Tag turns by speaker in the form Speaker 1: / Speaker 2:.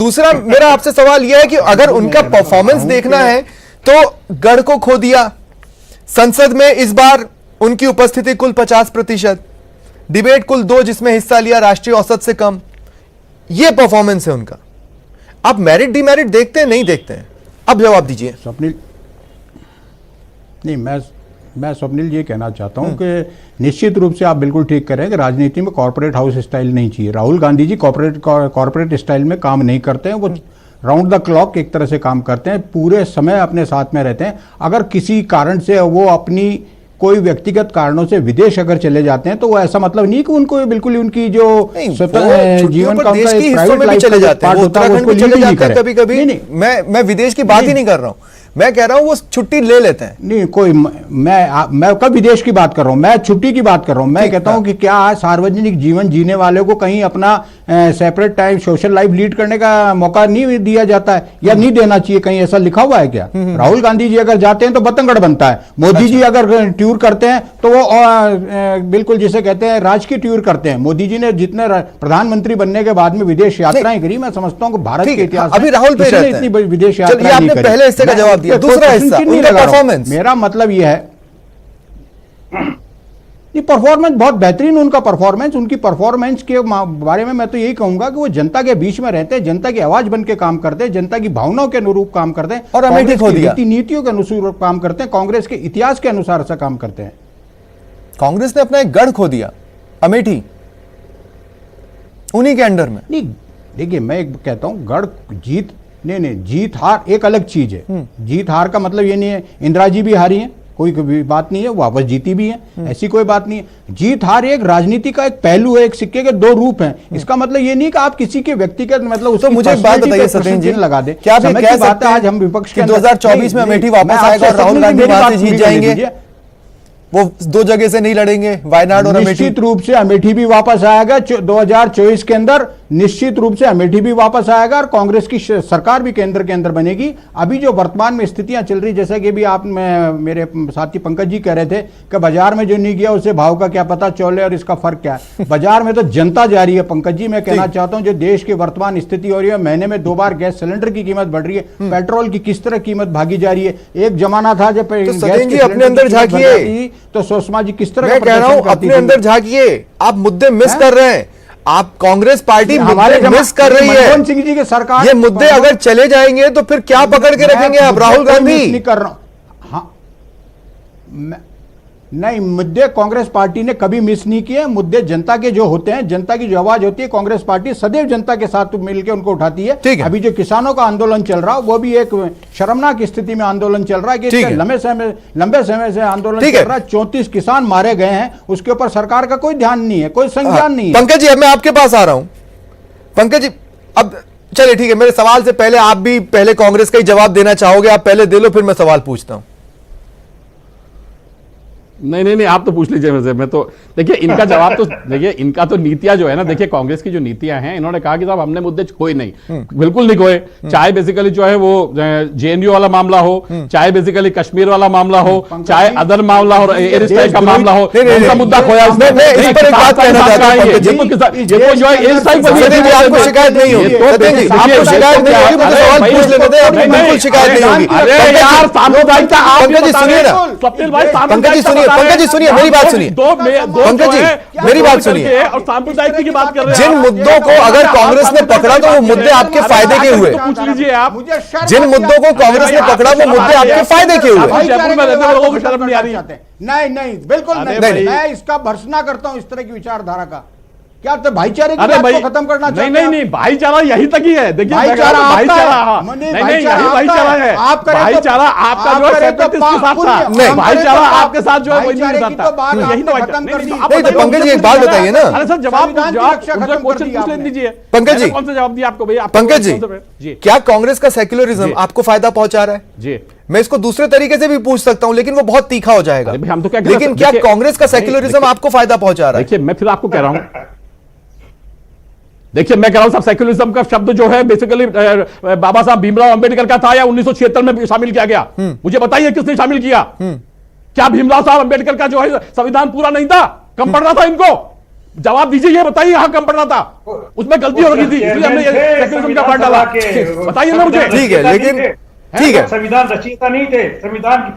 Speaker 1: दूसरा मेरा आपसे सवाल यह है कि अगर उनका परफॉर्मेंस देखना है तो गढ़ को खो दिया, संसद में इस बार उनकी उपस्थिति कुल 50%, डिबेट कुल 2 जिसमें हिस्सा लिया राष्ट्रीय औसत से कम, यह परफॉर्मेंस है उनका। आप मेरिट डिमेरिट देखते हैं नहीं देखते हैं? अब जवाब दीजिए।
Speaker 2: स्वप्निल, नहीं मैं स्वप्निल ये कहना चाहता हूं कि निश्चित रूप से आप बिल्कुल ठीक कह रहे हैं कि राजनीति में कॉर्पोरेट हाउस स्टाइल नहीं चाहिए। राहुल गांधी जी कॉर्पोरेट स्टाइल में काम नहीं करते हैं, वो राउंड द क्लॉक एक तरह से काम करते हैं, पूरे समय अपने साथ में रहते हैं। अगर किसी कारण से वो अपनी कोई व्यक्तिगत कारणों से विदेश अगर चले जाते हैं तो वो ऐसा मतलब नहीं कि उनको बिल्कुल उनकी जो जीवन का
Speaker 1: प्राइवेट लाइफ चले जाते हैं, उत्तराखंड में चले जाते हैं कभी कभी। मैं विदेश की बात ही नहीं कर रहा हूं, मैं कह रहा हूं वो छुट्टी ले लेते हैं।
Speaker 2: नहीं कोई मैं कब विदेश की बात कर रहा हूं, मैं छुट्टी की बात कर रहा हूं। मैं कहता हूं कि क्या सार्वजनिक जीवन जीने वाले को कहीं अपना separate time social life lead करने का मौका नहीं दिया जाता है या नहीं देना चाहिए? कहीं ऐसा लिखा हुआ है क्या? राहुल गांधी जी अगर जाते हैं तो बतंगड़ बनता है, मोदी जी अगर टूर करते हैं तो वो बिल्कुल जिसे कहते हैं राज की टूर करते हैं। मोदी जी ने जितने प्रधानमंत्री बनने के बाद में विदेश यात्राएं करी, मैं समझता हूं कि भारत के इतिहास
Speaker 1: अभी राहुल पे
Speaker 2: इतनी विदेश यात्रा नहीं करी।
Speaker 1: पहले हिस्से का जवाब दिया, दूसरा हिस्सा उनका परफॉर्मेंस।
Speaker 2: मेरा मतलब यह है ये परफॉर्मेंस बहुत बेहतरीन, उनका परफॉर्मेंस, उनकी परफॉर्मेंस के बारे में मैं तो यही कहूंगा कि वो जनता के बीच में रहते हैं, जनता की आवाज बन के काम करते हैं, जनता की भावनाओं के अनुरूप काम करते हैं
Speaker 1: और अमेठी खो दिया,
Speaker 2: नीतियों के अनुसार काम करते हैं, कांग्रेस के इतिहास के अनुसार से काम करते हैं।
Speaker 1: कांग्रेस ने अपना एक गढ़ खो दिया, अमेठी, उन्हीं के अंडर में।
Speaker 2: नहीं देखिए, मैं कहता हूं गढ़ जीत नहीं, जीत हार एक अलग चीज है। जीत हार का मतलब ये नहीं है इंदिरा जी भी हारी है, कोई बात नहीं है, वापस जीती भी है, ऐसी कोई बात नहीं है। जीत हार एक राजनीति का एक पहलू है, एक सिक्के के 2 रूप हैं। इसका मतलब ये नहीं कि आप किसी के व्यक्तिगत मतलब उसको
Speaker 1: मुझे एक बात बताइए सचिन जी,
Speaker 2: लगा दे।
Speaker 1: क्या आप कह सकते हैं आज हम विपक्ष के 2024 में अमेठी वापस आएगा और राहुल गांधी वहां से जीत जाएंगे? वो 2 जगह से नहीं लड़ेंगे, वायनाड और अमेठी?
Speaker 2: निश्चित रूप से अमेठी भी वापस आएगा 2024 के अंदर, निश्चित रूप से अमेठी भी वापस आएगा और कांग्रेस की सरकार भी केंद्र के अंदर बनेगी। अभी जो वर्तमान में स्थितियां चल रही, जैसे कि अभी आप मेरे साथी पंकज जी कह रहे थे कि बाजार में जो नहीं गया उसे भाव का क्या पता, चौले और इसका फर्क क्या है? बाजार में तो जनता जा रही है पंकज जी। मैं कहना चाहता हूं जो देश की वर्तमान स्थिति हो रही है, महीने में 2 बार गैस सिलेंडर की कीमत बढ़ रही है, पेट्रोल की किस तरह कीमत भागी जा रही है। एक जमाना था जब
Speaker 1: अपने अंदर झांकिए
Speaker 2: तो सुषमा जी किस तरह,
Speaker 1: मैं कह रहा हूं अपने अंदर झांकिए, आप मुद्दे मिस कर रहे हैं। आप कांग्रेस पार्टी हमारे मिस कर रही है।
Speaker 2: मनमोहन सिंह जी के सरकार
Speaker 1: ये मुद्दे अगर चले जाएंगे तो फिर क्या पकड़ के रखेंगे आप? राहुल गांधी
Speaker 2: नहीं कर रहा हूं, हाँ नहीं, मुद्दे कांग्रेस पार्टी ने कभी मिस नहीं किए। मुद्दे जनता के जो होते हैं, जनता की जो आवाज होती है, कांग्रेस पार्टी सदैव जनता के साथ मिलकर उनको उठाती है। अभी जो किसानों का आंदोलन चल रहा है वो भी एक शर्मनाक स्थिति में आंदोलन चल रहा है कि लंबे समय से आंदोलन चल रहा है। 34 किसान मारे गए हैं, उसके ऊपर सरकार का कोई ध्यान नहीं है, कोई संज्ञान नहीं है।
Speaker 1: पंकज जी अब मैं आपके पास आ रहा हूं। पंकज जी अब चलिए ठीक है, मेरे सवाल से पहले आप भी पहले कांग्रेस का ही जवाब देना चाहोगे? आप पहले दे लो, फिर मैं सवाल पूछता हूं।
Speaker 3: नहीं, आप तो पूछ लीजिए मुझसे। मैं तो देखिए इनका जवाब तो देखिए, इनका तो नीतियां जो है ना, देखिए कांग्रेस की जो नीतियां हैं, इन्होंने कहा कि साहब हमने मुद्दे खोए नहीं, बिल्कुल नहीं खोए। चाहे बेसिकली जो है वो जेएनयू वाला मामला हो, चाहे बेसिकली कश्मीर वाला मामला हो, चाहे अदर मामला हो, एयर स्ट्राइक का मामला हो, उनका मुद्दा खोया उसमें।
Speaker 1: इस पर एक बात कहना चाहता हूं,
Speaker 3: ये तो जो है एयर स्ट्राइक पर
Speaker 1: आपको शिकायत नहीं होगी, आपको शिकायत नहीं होगी, मुझे सवाल पूछ लेने दें, आपको बिल्कुल शिकायत नहीं होगी।
Speaker 3: अरे यार सामुदायिकता, आप
Speaker 1: पंकज जी सुनिए ना,
Speaker 3: स्वप्निल भाई,
Speaker 1: पंकज जी सुनिए, पंकज जी सुनिए, मेरी बात सुनिए, पंकज जी मेरी बात सुनिए।
Speaker 3: और सांप्रदायिक की बात कर रहे हैं।
Speaker 1: जिन मुद्दों को अगर कांग्रेस ने पकड़ा तो वो मुद्दे आपके फायदे के हुए।
Speaker 3: पूछ लीजिए आप,
Speaker 1: जिन मुद्दों को कांग्रेस ने पकड़ा वो मुद्दे आपके फायदे के हुए।
Speaker 3: जयपुर में रहते लोगों को शर्म नहीं आ रही?
Speaker 2: नहीं बिल्कुल नहीं, मैं इसका भर्त्सना करता हूं इस तरह की विचारधारा का। क्या तो भाईचारे की बात को खत्म करना चाहते हैं?
Speaker 3: नहीं, भाईचारा यही तक ही है। देखिए भाईचारा है, भाईचारा है, भाईचारा आपका जो है के साथ था, भाईचारा आपके साथ जो है कोई नहीं था, यही तो खत्म कर दी।
Speaker 1: नहीं तो पंकज जी एक बात बताइए ना।
Speaker 3: अरे सर जवाब क्वेश्चन पूछ लेने दीजिए।
Speaker 1: पंकज जी
Speaker 3: कौन सा जवाब दिया आपको भैया?
Speaker 1: पंकज जी क्या कांग्रेस का सेक्युलरिज्म आपको फायदा पहुंचा रहा है?
Speaker 3: जी
Speaker 1: मैं इसको दूसरे तरीके से भी पूछ सकता हूं, लेकिन वो बहुत तीखा हो जाएगा।
Speaker 3: हम तो क्या,
Speaker 1: लेकिन क्या कांग्रेस का सेक्युलरिज्म आपको फायदा पहुंचा रहा है?
Speaker 3: देखिए मैं फिर आपको कह रहा हूं, देखिए मैं कह रहा हूं साहब, सेक्युलरिज्म का शब्द जो है बेसिकली बाबा साहब भीमराव अंबेडकर का था या 1976 में शामिल किया गया? मुझे बताइए किसने शामिल किया? क्या भीमराव साहब अंबेडकर का जो है संविधान पूरा नहीं था? कम पढ़ना था इनको? जवाब दीजिए, ये बताइए यहाँ कम पढ़ना था, उसमें गलती हो गई थी, इसलिए हमने ये सेक्युलरिज्म का पार्ट डाला। बताइए ना मुझे।
Speaker 1: ठीक है, लेकिन ठीक है,
Speaker 4: संविधान रचयिता नहीं थे, संविधान